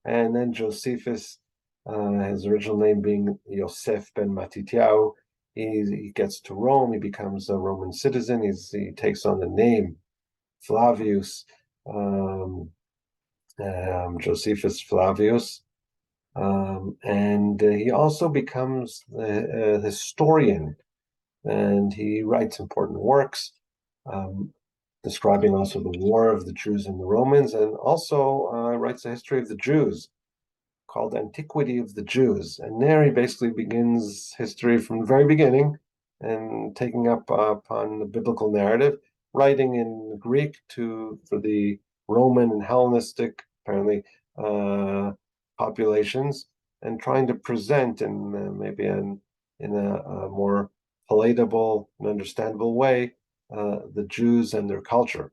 And then Josephus, his original name being Yosef ben Matityahu, he gets to Rome. He becomes a Roman citizen. He takes on the name Flavius, um, Josephus Flavius, and he also becomes a historian, and he writes important works. Describing also the war of the Jews and the Romans, and also writes a history of the Jews called Antiquity of the Jews. And there he basically begins history from the very beginning and taking up upon the biblical narrative, writing in Greek for the Roman and Hellenistic, apparently, populations, and trying to present in maybe in a more palatable and understandable way the Jews and their culture.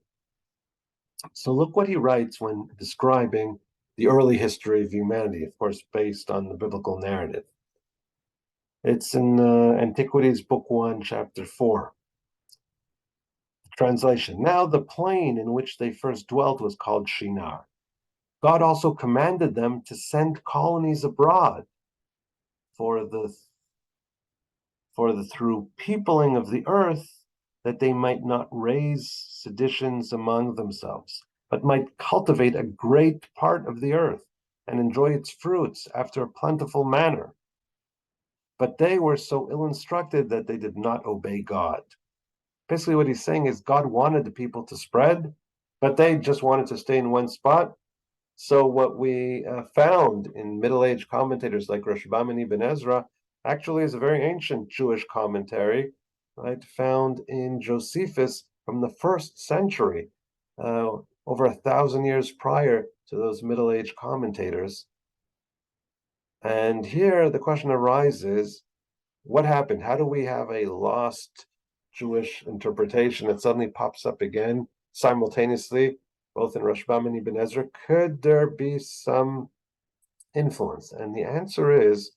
So look what he writes when describing the early history of humanity, of course, based on the biblical narrative. It's in Antiquities, Book 1, Chapter 4. Translation. Now the plain in which they first dwelt was called Shinar. God also commanded them to send colonies abroad for the through peopling of the earth, that they might not raise seditions among themselves, but might cultivate a great part of the earth and enjoy its fruits after a plentiful manner. But they were so ill instructed that they did not obey God. Basically, what he's saying is God wanted the people to spread, but they just wanted to stay in one spot. So what we found in Middle Age commentators like Rashbam and Ibn Ezra actually is a very ancient Jewish commentary, right, found in Josephus from the first century, over 1,000 years prior to those Middle Age commentators. And here the question arises, what happened? How do we have a lost Jewish interpretation that suddenly pops up again simultaneously, both in Rashbam and Ibn Ezra? Could there be some influence? And the answer is,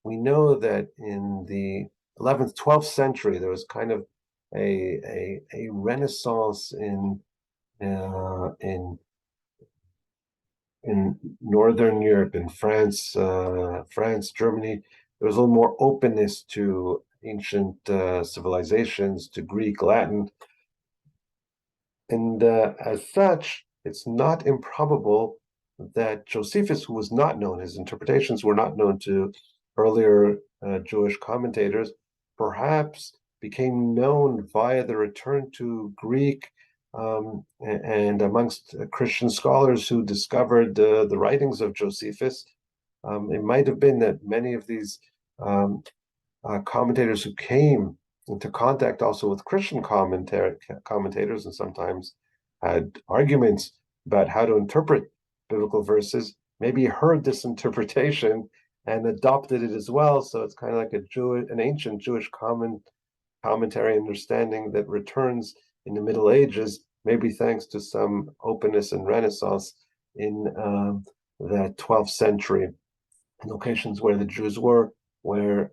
we know that in the 11th, 12th century, there was kind of a renaissance in Northern Europe, in France, Germany. There was a little more openness to ancient civilizations, to Greek, Latin, and as such, it's not improbable that Josephus, who was not known, his interpretations were not known to earlier Jewish commentators, perhaps became known via the return to Greek, and amongst Christian scholars who discovered the writings of Josephus. It might have been that many of these um, commentators who came into contact also with Christian commentators, and sometimes had arguments about how to interpret biblical verses, maybe heard this interpretation and adopted it as well. So it's kind of like an ancient Jewish commentary understanding that returns in the Middle Ages, maybe thanks to some openness and renaissance in the 12th century, locations where the Jews were, where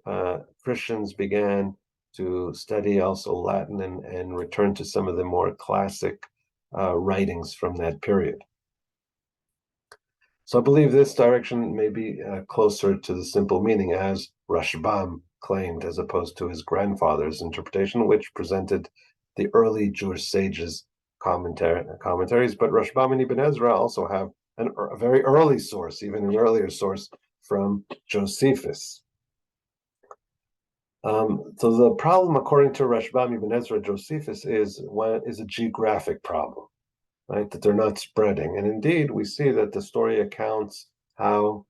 Christians began to study also Latin and return to some of the more classic writings from that period. So I believe this direction may be closer to the simple meaning, as Rashbam claimed, as opposed to his grandfather's interpretation, which presented the early Jewish sages' commentaries. But Rashbam and Ibn Ezra also have a very early source, even an earlier source, from Josephus. So the problem, according to Rashbam, Ibn Ezra, Josephus, is a geographic problem. Right, that they're not spreading. And indeed, we see that the story accounts how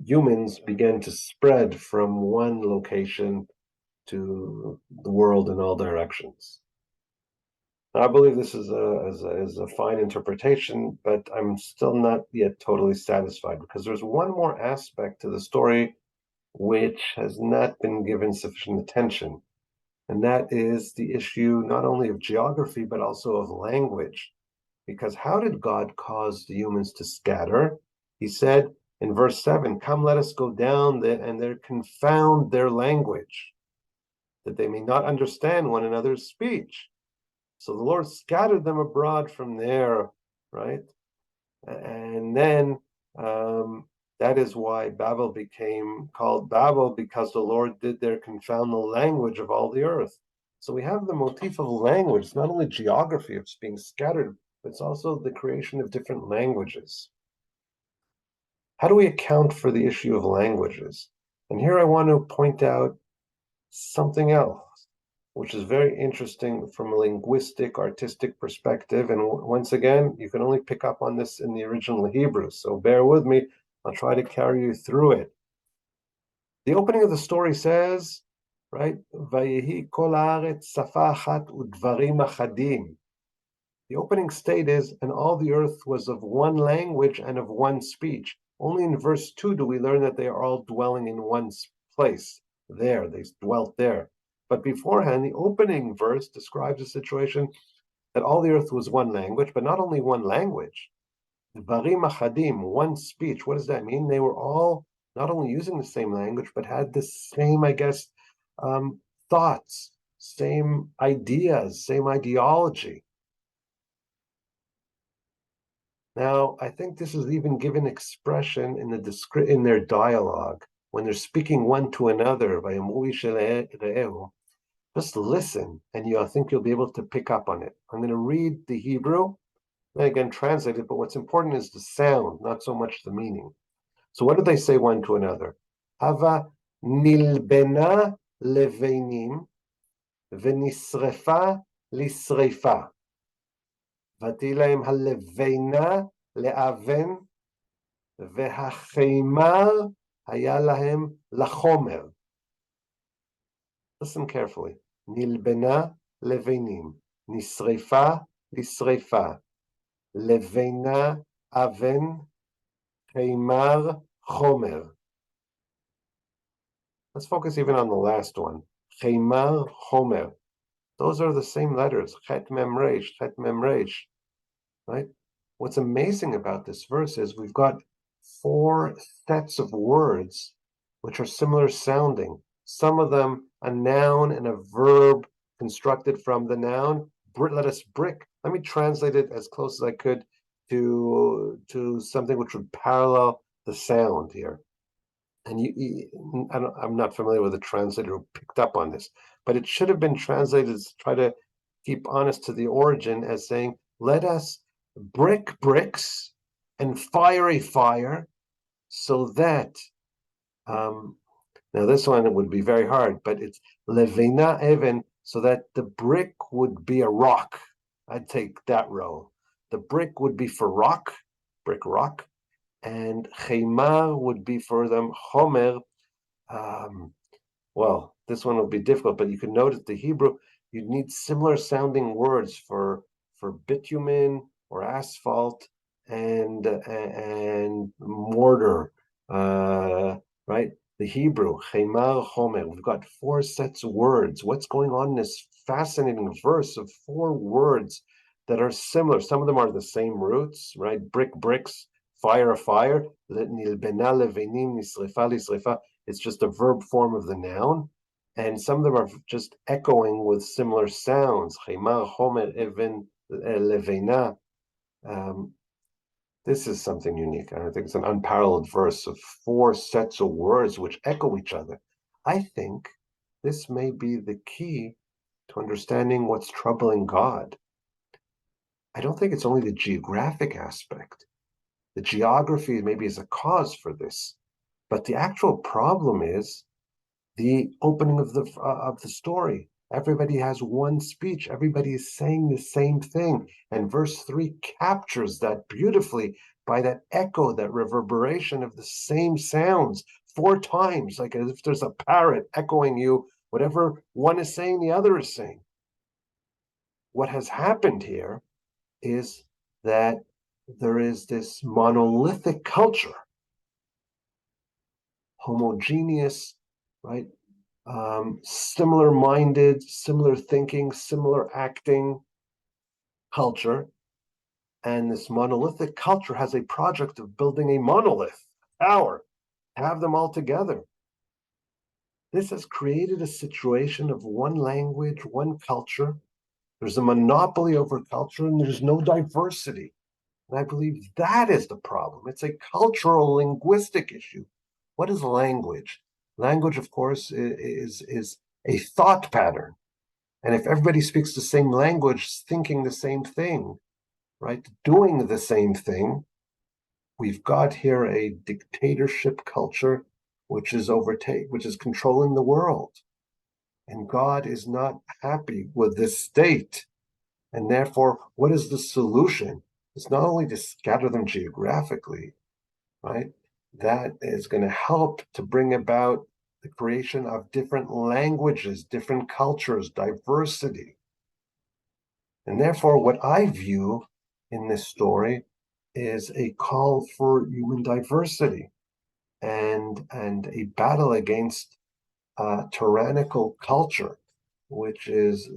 humans began to spread from one location to the world in all directions. Now, I believe this is a fine interpretation, but I'm still not yet totally satisfied, because there's one more aspect to the story which has not been given sufficient attention. And that is the issue not only of geography, but also of language. Because how did God cause the humans to scatter? He said in verse 7, "Come, let us go down there and there confound their language, that they may not understand one another's speech." So the Lord scattered them abroad from there, right? And then that is why Babel became called Babel, because the Lord did there confound the language of all the earth. So we have the motif of language. It's not only geography of being scattered, but it's also the creation of different languages. How do we account for the issue of languages? And here I want to point out something else, which is very interesting from a linguistic, artistic perspective. And once again, you can only pick up on this in the original Hebrew. So bear with me. I'll try to carry you through it. The opening of the story says, right, "Vayehi kol haaretz safa achat udvarim achadim." The opening state is, "And all the earth was of one language and of one speech." Only in verse 2 do we learn that they are all dwelling in one place. There, they dwelt there. But beforehand, the opening verse describes a situation that all the earth was one language, but not only one language. Dvarim achadim, one speech. What does that mean? They were all not only using the same language, but had the same, I guess, thoughts, same ideas, same ideology. Now, I think this is even given expression in their dialogue when they're speaking one to another. Just listen, and I think you'll be able to pick up on it. I'm going to read the Hebrew, and again translate it, but what's important is the sound, not so much the meaning. So what do they say one to another? Hava nilbena leveinim v'nisrefa lisrefa. ותהי להם הלבנה לאבן, והחימר היה להם לחומר. Listen carefully. נלבנה לבנים, נשרפה לשרפה, לבנה אבן, חימר חומר. Let's focus even on the last one. חימר חומר. Those are the same letters. Chet mem resh, chet mem resh. Right? What's amazing about this verse is we've got 4 sets of words which are similar sounding. Some of them a noun and a verb constructed from the noun. Let us brick. Let me translate it as close as I could to something which would parallel the sound here. And I'm not familiar with a translator who picked up on this, but it should have been translated to try to keep honest to the origin as saying, let us brick bricks and fire a fire, so that now this one, it would be very hard, but it's levena even, so that the brick would be a rock. I'd take that row. The brick would be for rock, brick rock, and chema would be for them homer. Well, this one will be difficult, but you can notice the Hebrew, you'd need similar sounding words for bitumen or asphalt and mortar, right? The Hebrew, Chemar Chomer, we've got 4 sets of words. What's going on in this fascinating verse of 4 words that are similar? Some of them are the same roots, right? Brick, bricks, fire, fire. It's just a verb form of the noun. And some of them are just echoing with similar sounds. Chemar Chomer, Even, Levena. This is something unique. I think it's an unparalleled verse of 4 sets of words which echo each other. I think this may be the key to understanding what's troubling God. I don't think it's only the geographic aspect. The geography maybe is a cause for this, but the actual problem is the opening of the story. Everybody has one speech. Everybody is saying the same thing. And verse 3 captures that beautifully by that echo, that reverberation of the same sounds 4 times, like as if there's a parrot echoing you. Whatever one is saying, the other is saying. What has happened here is that there is this monolithic culture, homogeneous, right? Similar minded, similar thinking, similar acting culture. And this monolithic culture has a project of building a monolith tower, to have them all together. This has created a situation of one language, one culture. There's a monopoly over culture and there's no diversity. And I believe that is the problem. It's a cultural linguistic issue. What is language? Language, of course, is a thought pattern. And if everybody speaks the same language, thinking the same thing, right, doing the same thing, we've got here a dictatorship culture which is controlling the world. And God is not happy with this state. And therefore, what is the solution? It's not only to scatter them geographically, right? That is going to help to bring about the creation of different languages, different cultures, diversity. And therefore, what I view in this story is a call for human diversity and a battle against tyrannical culture, which is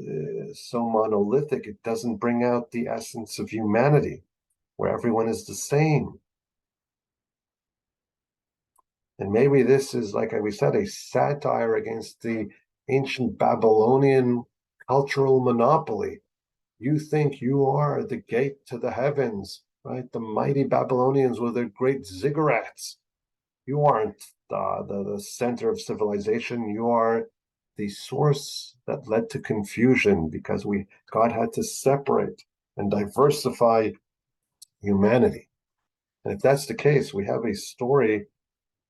so monolithic, it doesn't bring out the essence of humanity, where everyone is the same. And maybe this is, like we said, a satire against the ancient Babylonian cultural monopoly. You think you are the gate to the heavens, right? The mighty Babylonians with their great ziggurats. You aren't the center of civilization. You are the source that led to confusion because God had to separate and diversify humanity. And if that's the case, we have a story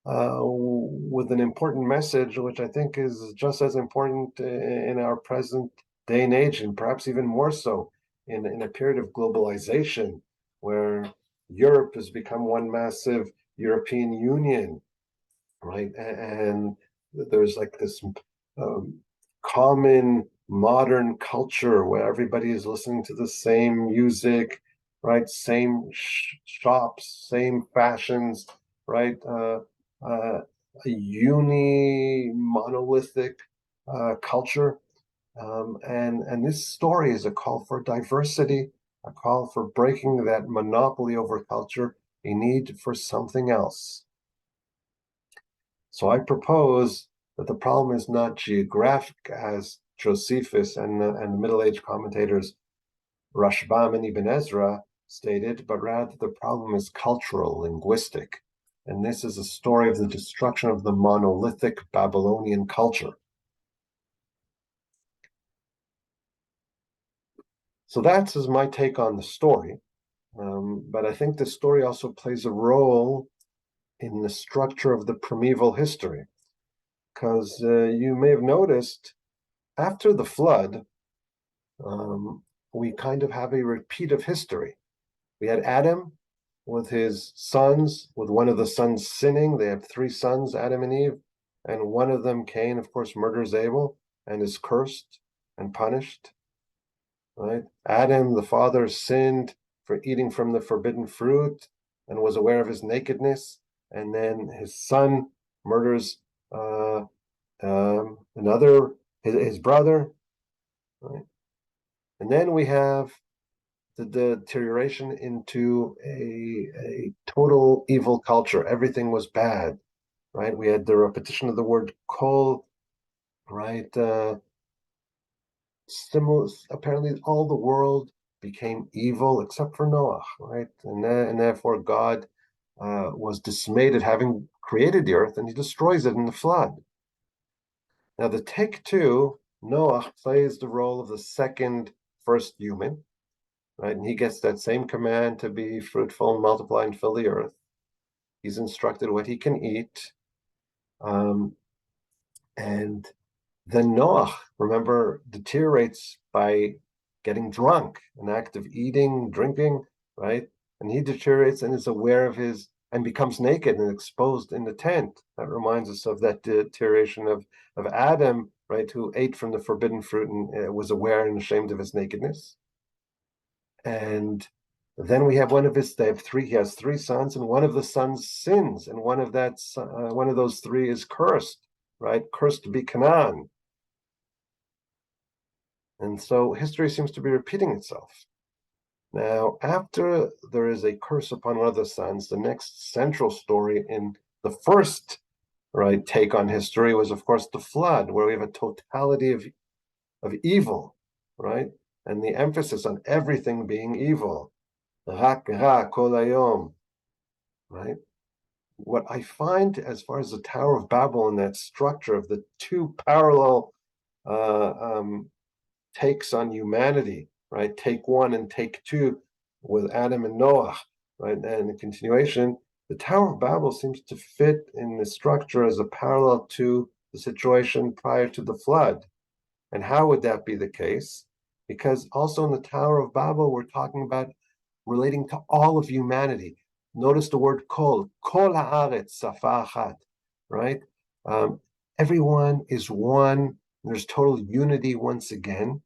with an important message, which I think is just as important in our present day and age, and perhaps even more so in a period of globalization where Europe has become one massive European Union, right? And there's like this um, common modern culture where everybody is listening to the same music, right? Same shops, same fashions, right? A monolithic culture. And this story is a call for diversity, a call for breaking that monopoly over culture, a need for something else. So I propose that the problem is not geographic, as Josephus and the Middle Age commentators Rashbam and Ibn Ezra stated, but rather the problem is cultural, linguistic. And this is a story of the destruction of the monolithic Babylonian culture. So that's my take on the story. But I think the story also plays a role in the structure of the primeval history. Because you may have noticed after the flood, we kind of have a repeat of history. We had Adam with his sons, with one of the sons sinning. They have 3 sons, Adam and Eve, and one of them, Cain, of course, murders Abel and is cursed and punished. Right? Adam, the father, sinned for eating from the forbidden fruit and was aware of his nakedness, and then his son murders another, his brother, right? And then we have the deterioration into a total evil culture. Everything was bad, right? We had the repetition of the word kol, right? Similar, apparently all the world became evil except for Noah, right? And therefore God was dismayed at having created the earth, and he destroys it in the flood. Now, the take two, Noah plays the role of the second first human, right? And he gets that same command to be fruitful and multiply and fill the earth. He's instructed what he can eat. Um, and then Noah, remember, deteriorates by getting drunk, an act of eating, drinking, right? And he deteriorates and is aware of his, and becomes naked and exposed in the tent. That reminds us of that deterioration of Adam, right, who ate from the forbidden fruit and was aware and ashamed of his nakedness. And then we have one of his, they have three, he has three sons, and one of the sons sins, and one of those three is cursed, right? Cursed to be Canaan. And so history seems to be repeating itself. Now, after there is a curse upon one of the sons, the next central story in the first, right, take on history was, of course, the flood, where we have a totality of evil, right? And the emphasis on everything being evil. Rak ra kol hayom, right? What I find as far as the Tower of Babel and that structure of the two parallel uh, um, takes on humanity, right? Take one and take two with Adam and Noah, right? And the continuation, the Tower of Babel seems to fit in the structure as a parallel to the situation prior to the flood. And how would that be the case? Because also in the Tower of Babel, we're talking about relating to all of humanity. Notice the word kol haaretz safa achat, right? Um, everyone is one. There's total unity once again.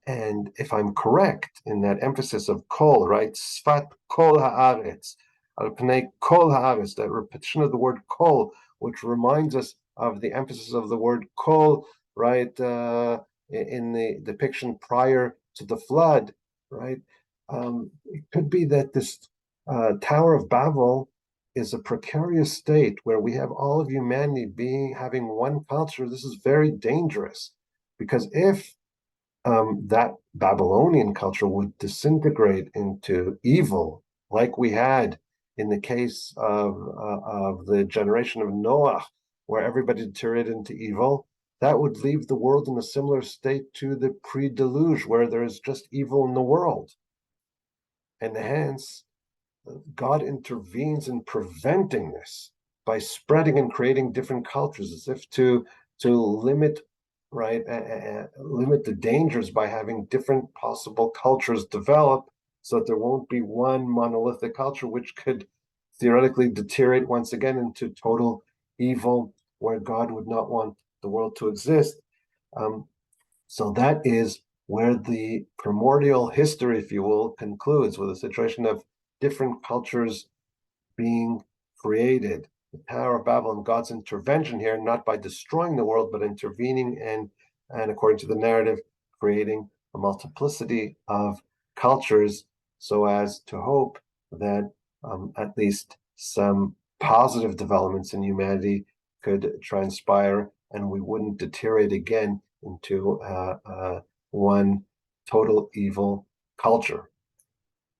And if I'm correct in that emphasis of kol, right? Sfat kol haaretz, al pnei kol haaretz, that repetition of the word kol, which reminds us of the emphasis of the word kol, right? In the depiction prior to the flood, right? It could be that this Tower of Babel is a precarious state where we have all of humanity having one culture. This is very dangerous because if that Babylonian culture would disintegrate into evil, like we had in the case of the generation of Noah, where everybody deteriorated into evil. That would leave the world in a similar state to the pre-deluge, where there is just evil in the world, and hence God intervenes in preventing this by spreading and creating different cultures, as if to limit, right, limit the dangers by having different possible cultures develop, so that there won't be one monolithic culture which could theoretically deteriorate once again into total evil, where God would not want the world to exist. Um, so that is where the primordial history, if you will, concludes, with a situation of different cultures being created. The Tower of Babel and God's intervention here, not by destroying the world, but intervening and according to the narrative, creating a multiplicity of cultures, so as to hope that at least some positive developments in humanity could transpire, and we wouldn't deteriorate again into one total evil culture.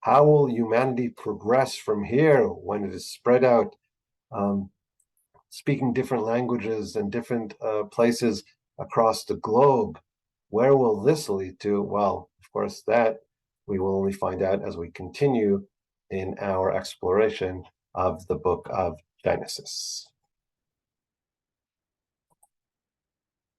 How will humanity progress from here when it is spread out, um, speaking different languages and different places across the globe? Where will this lead to? Well, of course, that we will only find out as we continue in our exploration of the book of Genesis.